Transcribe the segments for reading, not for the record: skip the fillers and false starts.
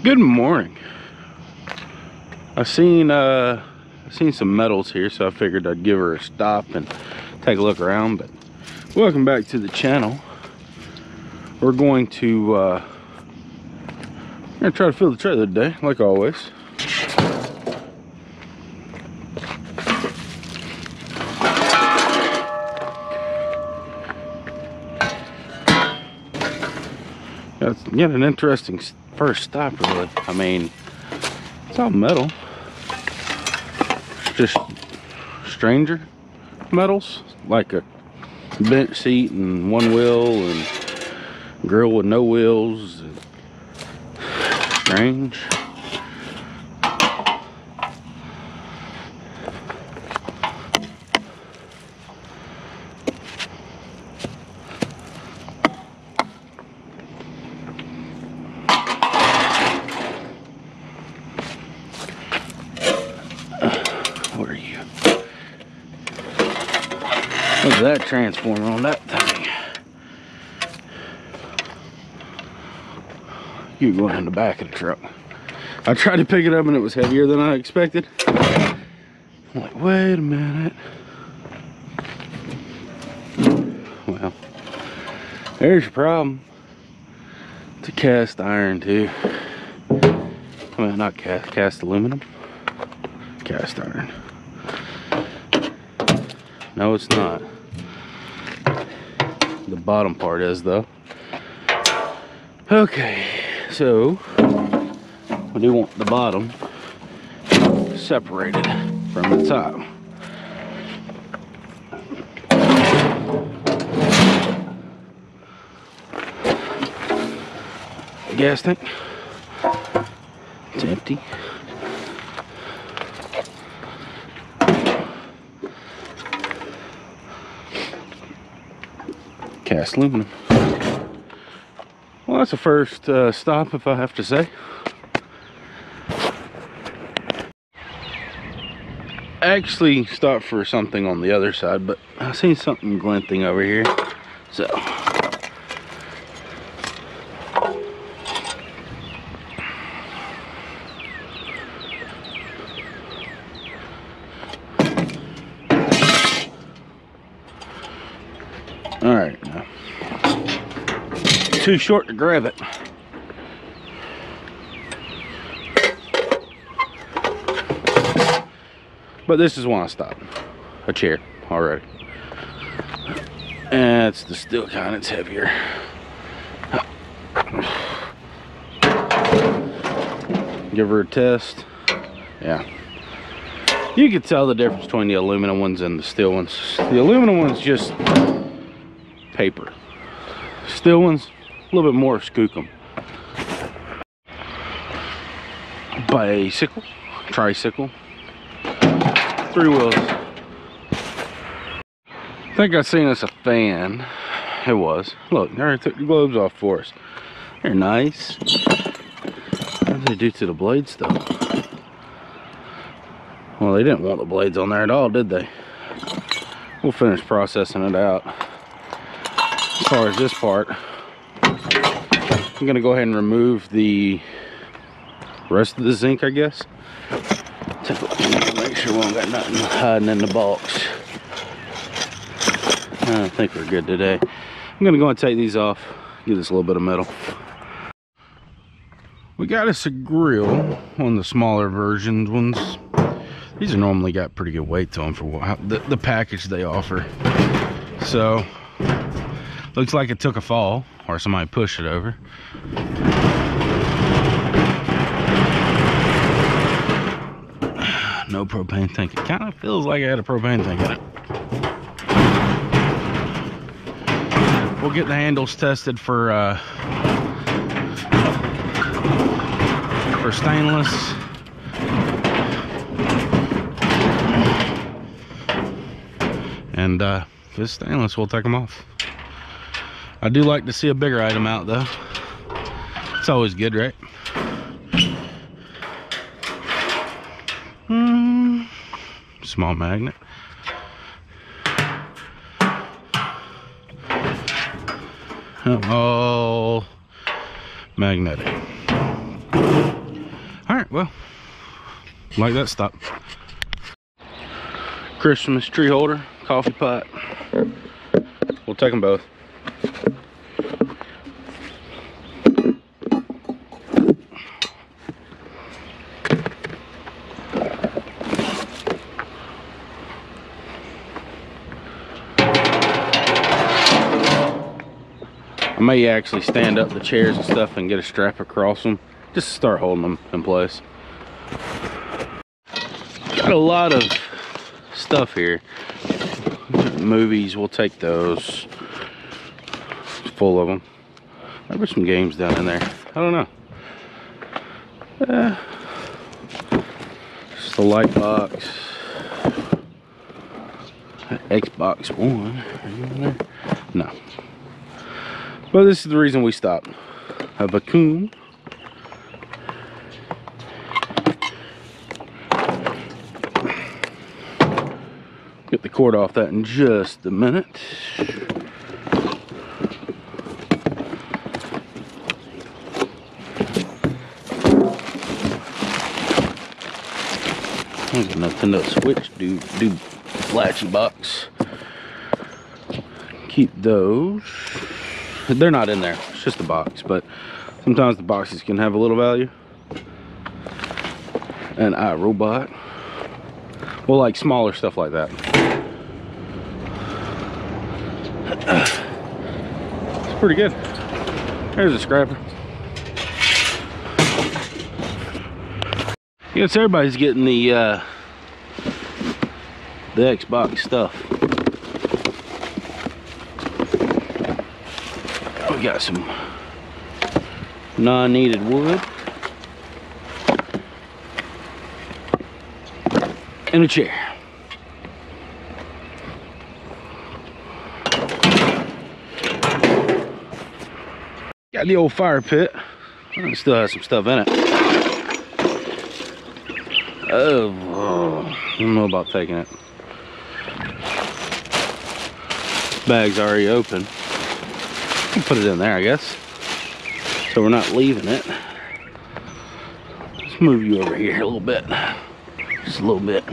Good morning. I seen some metals here, so I figured I'd give her a stop and take a look around. But welcome back to the channel. We're going to try to fill the trailer today, like always. That's yet an interesting first stop, really. I mean, it's all metal. It's just stranger metals, like a bench seat and one wheel and grill with no wheels. Strange. Where are you? Look at that transformer on that thing. You going in the back of the truck. I tried to pick it up and it was heavier than I expected. I'm like, wait a minute. Well, there's your problem. It's a cast iron too. I mean, not cast aluminum. Cast iron. No, it's not. The bottom part is, though. Okay, so we do want the bottom separated from the top. Gas tank. It's empty. Cast aluminum. Well, that's the first stop, if I have to say. I actually stopped for something on the other side, but I seen something glinting over here, so. All right, now. Too short to grab it. But this is when I stopped. A chair already. And it's the steel kind, it's heavier. Give her a test. Yeah. You can tell the difference between the aluminum ones and the steel ones. The aluminum ones just paper. Steel ones, a little bit more skookum. Bicycle, tricycle, 3 wheels. I think I seen us a fan. It was. Look, they already took the globes off for us. They're nice. What did they do to the blades though? Well, they didn't want the blades on there at all, did they? We'll finish processing it out. As far as this part, I'm gonna go ahead and remove the rest of the zinc, I guess. Take a look, make sure we don't got nothing hiding in the box. I think we're good today. I'm gonna go and take these off, give this a little bit of metal. We got us a grill, one of the smaller versions ones. These are normally got pretty good weight to them for the package they offer. So, looks like it took a fall, or somebody pushed it over. No propane tank. It kind of feels like it had a propane tank in it. We'll get the handles tested for stainless. And if it's stainless, we'll take them off. I do like to see a bigger item out though. It's always good, right? Small magnet. All magnetic. All right, well, like that stop. Christmas tree holder, coffee pot. We'll take them both. I may actually stand up the chairs and stuff and get a strap across them, just to start holding them in place. Got a lot of stuff here. Movies, we'll take those. Full of them. Maybe some games down in there. I don't know. Just a light box. Xbox One. Are you in there? No. But this is the reason we stopped. A vacuum. Get the cord off that in just a minute. There's a Nintendo Switch, dude flashy box. Keep those. They're not in there, it's just a box, but sometimes the boxes can have a little value. An iRobot. Well, like smaller stuff like that. It's pretty good. There's a scrapper. Yes, everybody's getting the Xbox stuff. We got some non-needed wood and a chair. Got the old fire pit. It still has some stuff in it. Oh, I don't know about taking it. Bag's already open. Can put it in there, I guess, so we're not leaving it. Let's move you over here a little bit, just a little bit.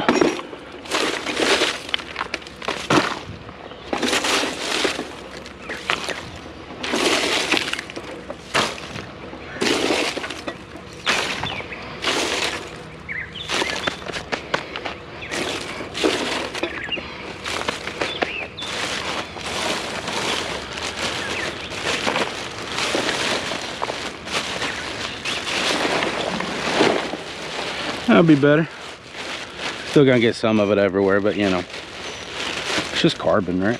That'll be better. Still gonna get some of it everywhere, but you know, it's just carbon, right?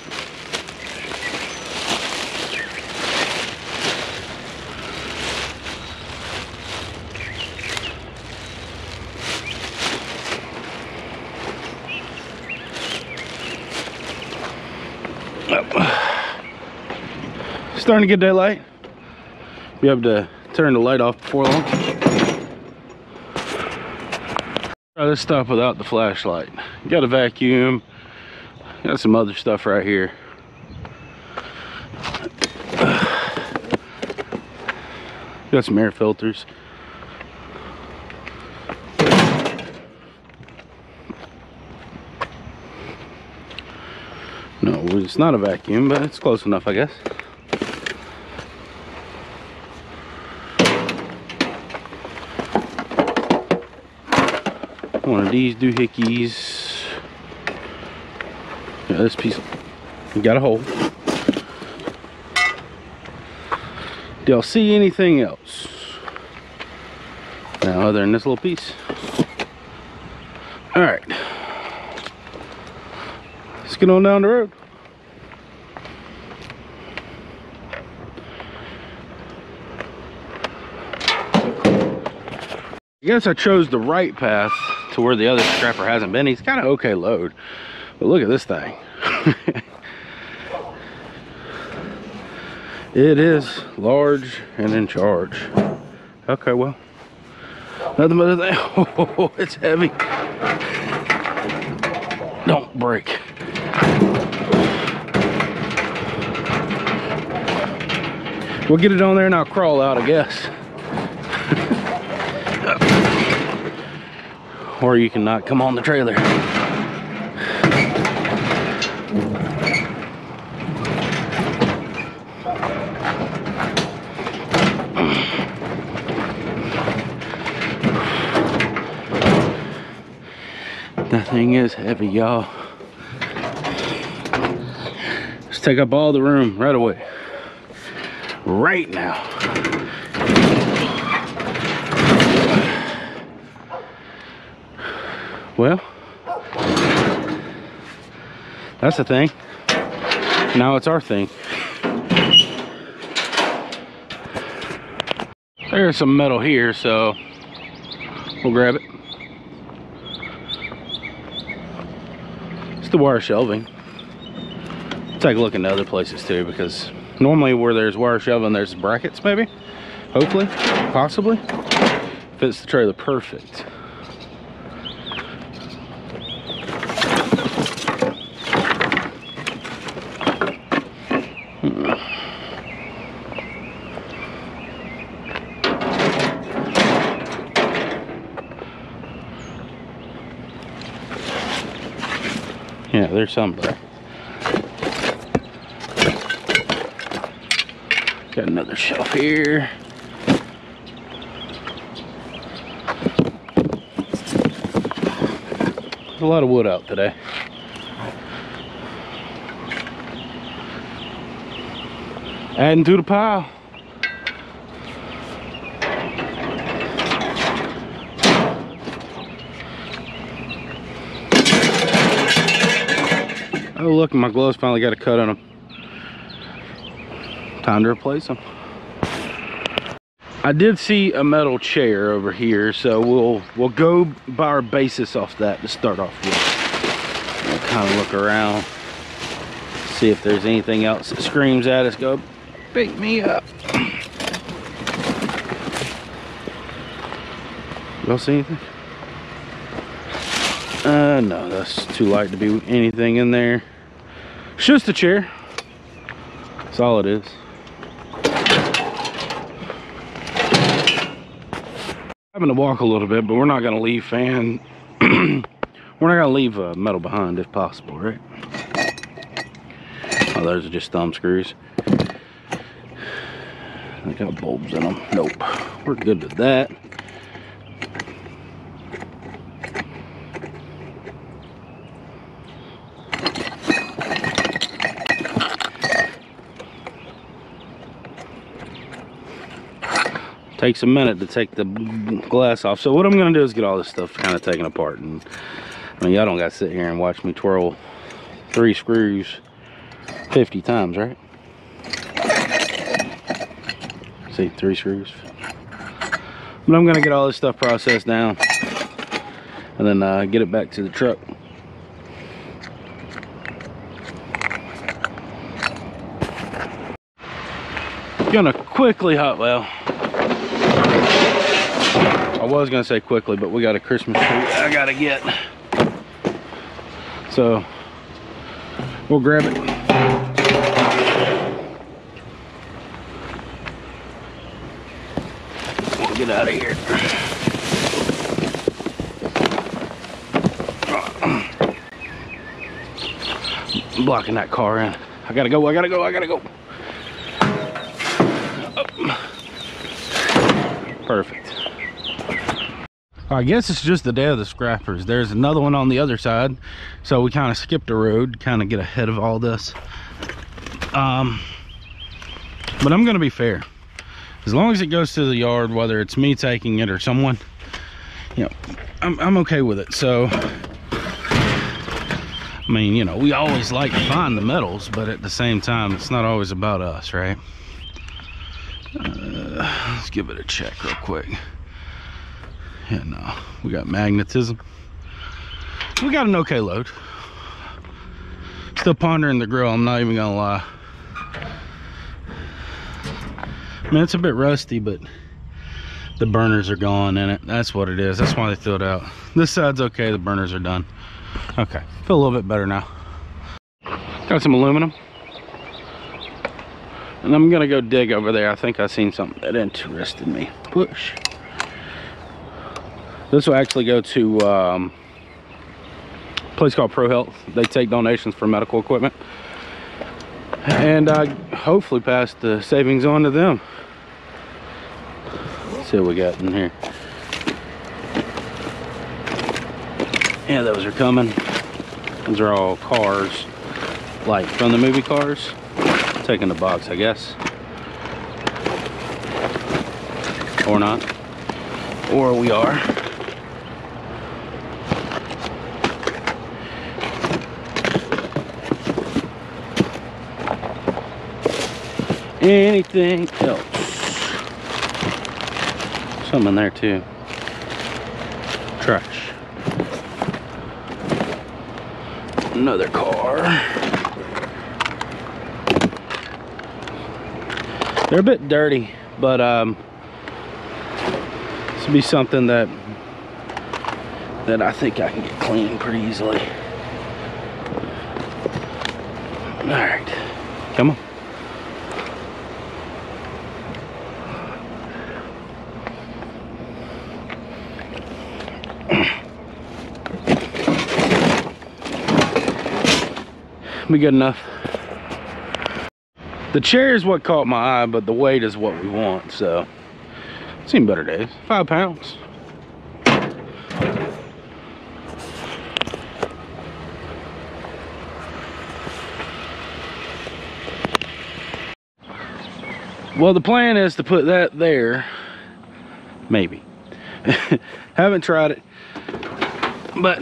Starting to get daylight. Be able to turn the light off before long. Try this stuff without the flashlight. You got a vacuum. Got some other stuff right here. Got some air filters. No, it's not a vacuum, but it's close enough, I guess. One of these doohickeys. Yeah, this piece got a hole. Do y'all see anything else now other than this little piece? All right, let's get on down the road. I guess I chose the right path to where the other scrapper hasn't been. He's kind of okay load, but look at this thing. It is large and in charge. Okay, well, nothing but a thing. Oh, it's heavy. Don't break. We'll get it on there and I'll crawl out, I guess. or you can not come on the trailer. That thing is heavy, y'all. Let's take up all the room right away. Right now. Well, that's the thing. Now it's our thing. There's some metal here, so we'll grab it. It's the wire shelving. Take a look into other places too, because normally where there's wire shelving, there's brackets maybe, hopefully, possibly. Fits the trailer perfect. Yeah, there's some there. Got another shelf here. There's a lot of wood out today. Adding to the pile. Oh look, my gloves finally got a cut on them. Time to replace them. I did see a metal chair over here, so we'll go by our basis off that to start off with. We'll kind of look around, see if there's anything else that screams at us. Go pick me up. Y'all see anything? No, that's too light to be anything in there. It's just a chair. That's all it is. I'm gonna walk a little bit, but we're not gonna leave fan. We're not gonna leave metal behind if possible, right? Oh, those are just thumb screws. They got bulbs in them. Nope, we're good with that. Takes a minute to take the glass off. So what I'm gonna do is get all this stuff kind of taken apart. And I mean, y'all don't gotta sit here and watch me twirl 3 screws 50 times, right? See, 3 screws. But I'm gonna get all this stuff processed down and then get it back to the truck. Gonna quickly well, I was gonna say quickly, but we got a Christmas tree I gotta get. So we'll grab it. We'll get out of here. I'm blocking that car in. I gotta go, I gotta go, I gotta go. Perfect. I guess it's just the day of the scrappers. There's another one on the other side, so we kind of skipped a road, kind of get ahead of all this. But I'm gonna be fair. As long as it goes to the yard, whether it's me taking it or someone, you know, I'm okay with it. So I mean, you know, we always like to find the metals, but at the same time, it's not always about us, right? Let's give it a check real quick. Yeah, no, we got magnetism. We got an okay load. Still pondering the grill, I'm not even gonna lie. I mean, it's a bit rusty, but the burners are gone in it. That's what it is. That's why they threw it out. This side's okay, the burners are done. Okay, feel a little bit better now. Got some aluminum. And I'm gonna go dig over there. I think I seen something that interested me. Push. This will actually go to a place called Pro Health. They take donations for medical equipment, and hopefully pass the savings on to them. Let's see what we got in here. Yeah, those are coming. Those are all cars, like from the movie Cars. Taking the box, I guess. Or not. Or we are. Anything else? Some in there too. Trash. Another car. They're a bit dirty, but this will be something that I think I can get clean pretty easily. All right, come on. Be good enough. The chair is what caught my eye, but the weight is what we want, so seen better days. 5 pounds. Well, the plan is to put that there, maybe. Haven't tried it, but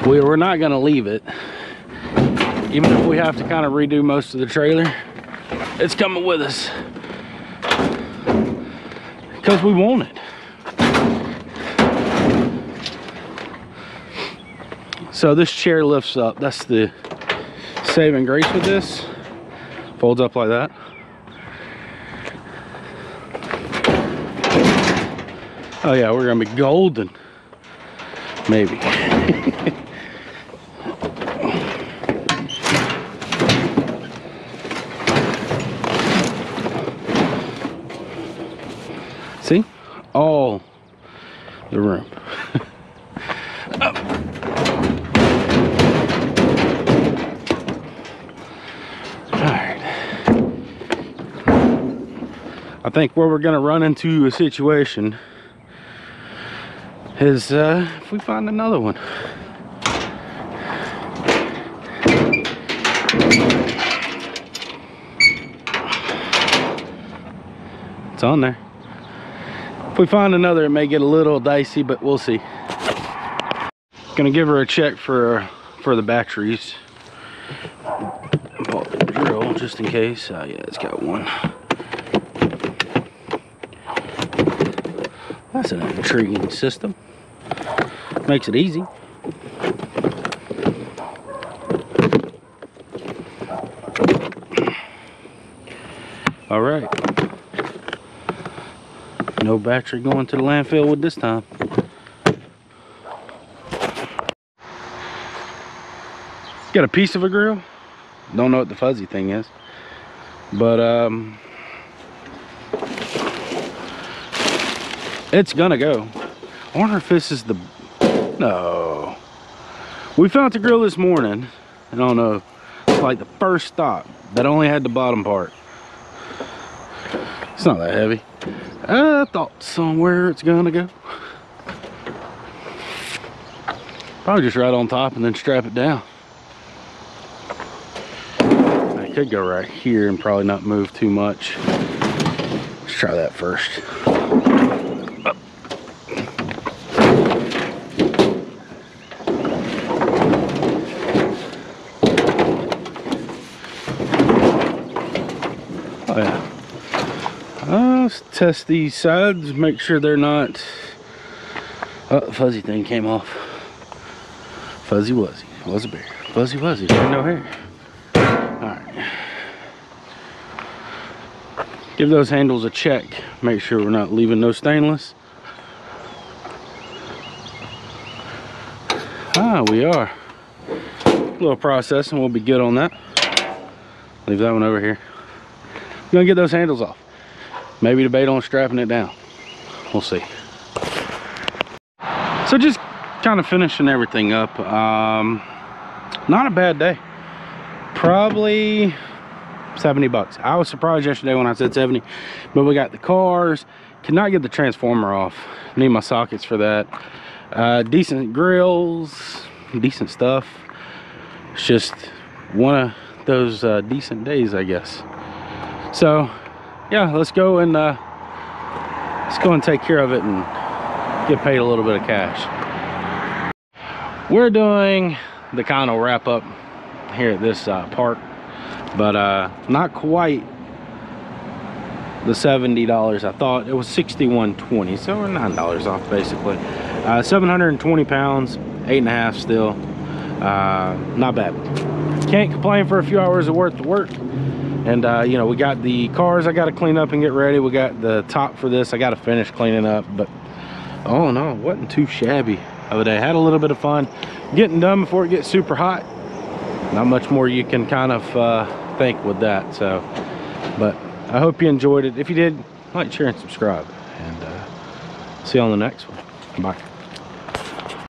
we're not gonna leave it. Even if we have to kind of redo most of the trailer, it's coming with us because we want it. So this chair lifts up. That's the saving grace with this. Folds up like that. Oh yeah, we're gonna be golden. Maybe. See? All the room. Alright. I think where we're gonna run into a situation is if we find another one. It's on there. If we find another, it may get a little dicey, but we'll see. Gonna give her a check for the batteries. Pull the drill just in case. Yeah, it's got one. That's an intriguing system. Makes it easy. All right. No battery going to the landfill with this time. Got a piece of a grill. Don't know what the fuzzy thing is, but it's gonna go. I wonder if this is the... No. We found the grill this morning. I don't know. It's like the first stop that only had the bottom part. It's not that heavy. I thought somewhere it's gonna go. Probably just right on top and then strap it down. I could go right here and probably not move too much. Let's try that first. Up. Oh yeah. Let's test these sides, make sure they're not... Oh, the fuzzy thing came off. Fuzzy wuzzy, was a bear. Fuzzy wuzzy, no hair. Alright. Give those handles a check. Make sure we're not leaving no stainless. Ah, we are. A little processing, we'll be good on that. Leave that one over here. I'm gonna get those handles off. Maybe debate on strapping it down. We'll see. So just kind of finishing everything up. Not a bad day. Probably 70 bucks. I was surprised yesterday when I said 70, but we got the cars. Cannot get the transformer off. Need my sockets for that. Decent grills, decent stuff. It's just one of those decent days, I guess. So yeah, let's go and take care of it and get paid a little bit of cash. We're doing the kind of wrap up here at this park, but not quite the $70 I thought. It was $61.20, so we're $9 off basically. 720 pounds, 8.5 still. Not bad. Can't complain for a few hours of worth of work. And you know, we got the cars I got to clean up and get ready. We got the top for this I got to finish cleaning up, but oh no, it wasn't too shabby of a day. Had a little bit of fun getting done before it gets super hot. Not much more you can kind of think with that. So, but I hope you enjoyed it. If you did, like, share, and subscribe, and see you on the next one. Bye.